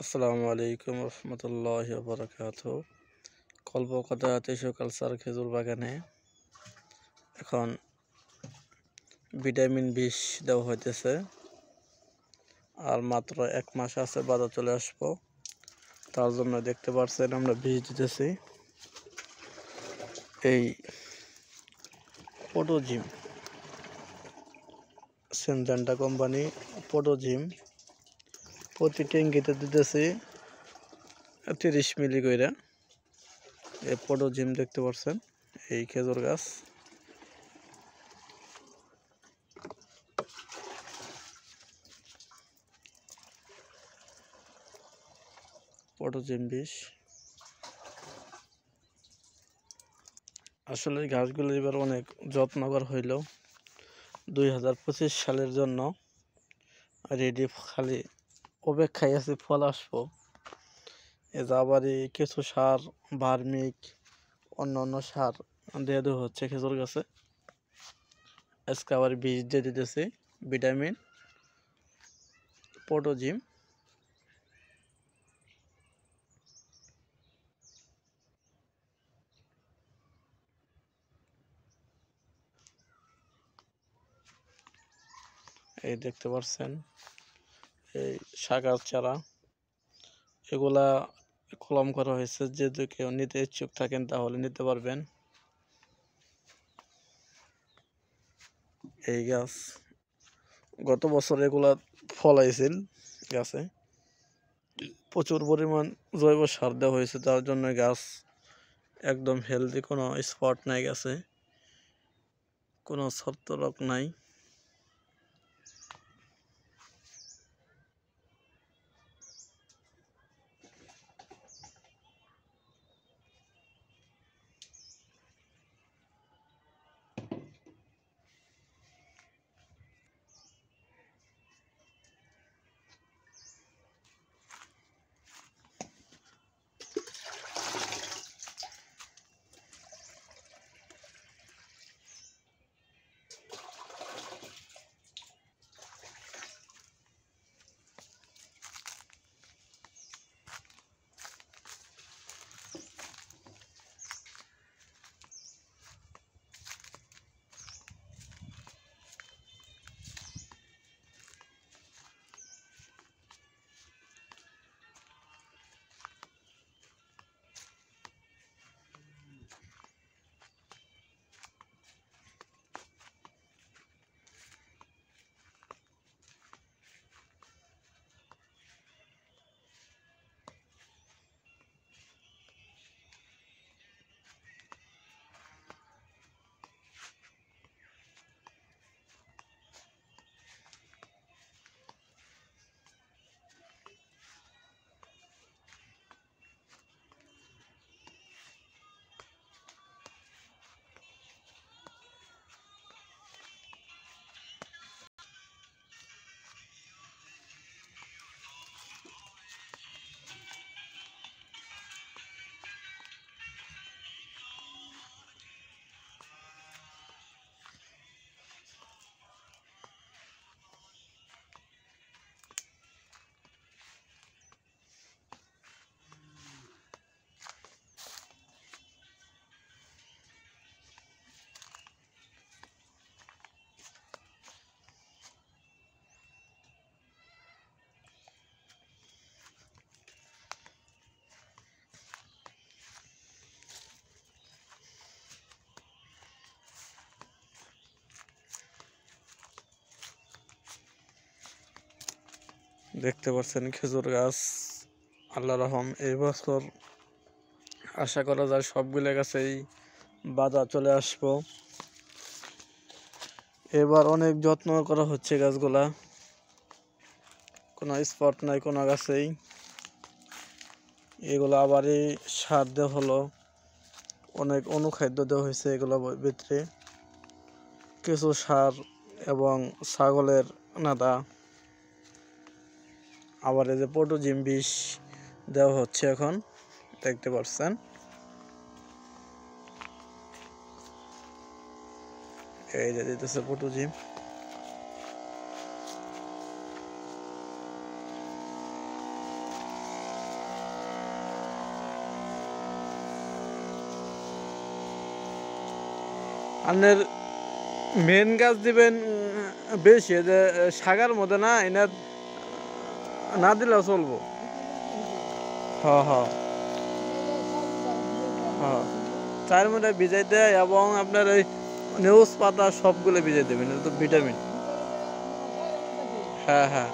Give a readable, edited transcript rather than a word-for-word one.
আসসালামু আলাইকুম রহমতুল্লাহি ওয়া বারাকাতুহু। কল্পকথা টিস্যু কালচার খেজুর বাগানে এখন ভিটামিন 20 দেওয়া হইতেছে। আর মাত্র 1 মাস আছে বাজার চলে আসবো, তার জন্য দেখতে পাচ্ছেন আমরা বীজ দিতেছি। এই পটোজিম সিনজেন্টা কোম্পানি পটোজিম প্রতি ট্যাঙ্কিতে দিতেছি 30 মিলি কইরা। এই পটোজিম দেখতে পাচ্ছেন, এই খেজুর গাছ। পটোজিম 20 আসলে এই গাছগুলো এবার অনেক যত্ন করা হইল। 2025 সালের জন্য রেডি, খালি অপেক্ষায় আছে ফল আসবো। আবারই কিছু সার, ভার্মিক, অন্য সার দিয়ে দেওয়া হচ্ছে খেজুর গাছে। আজকে আবার বীজ দিয়ে দিতেছি ভিটামিন পটোজিম। এই দেখতে পাচ্ছেন এই শাকার চারা, এগুলা কলম করা হয়েছে। যদি কেউ নিতে ইচ্ছুক থাকেন তাহলে নিতে পারবেন। এই গাছ গত বছর এগুলা ফলাইছিল গাছে, প্রচুর পরিমাণ জৈব সার দেওয়া হয়েছে, তার জন্য গাছ একদম হেলদি, কোনো স্পট নাই গাছে, কোনো ছত্রাক নাই। দেখতে পাচ্ছেন খেজুর গাছ, আল্লাহ রহম। এই বছর আশা করা যায় সবগুলো গাছেই বাজার চলে আসবো। এবার অনেক যত্ন করা হচ্ছে গাছগুলা, কোনো স্পট নাই কোনো গাছেই। এগুলো আবারই সার দেওয়া হলো, অনেক অনুখাদ্য দেওয়া হয়েছে এগুলো ভিতরে, কিছু সার এবং ছাগলের নাদা। আবার এই যে পটোজিম 20 দেওয়া হচ্ছে এখন, দেখতে পাচ্ছেন। এই যে দিতেছে পটোজিম। আপনার মেন গাছ দিবেন বেশি, যে শাখার মধ্যে না এনার না দিলেও চলবো। হ্যাঁ হ্যাঁ হ্যাঁ, চায়ের মধ্যে ভিজাই দেয় এবং আপনার ওই নিউজ পাতা সবগুলো ভিজাই দেবেন, এটা তো ভিটামিন। হ্যাঁ হ্যাঁ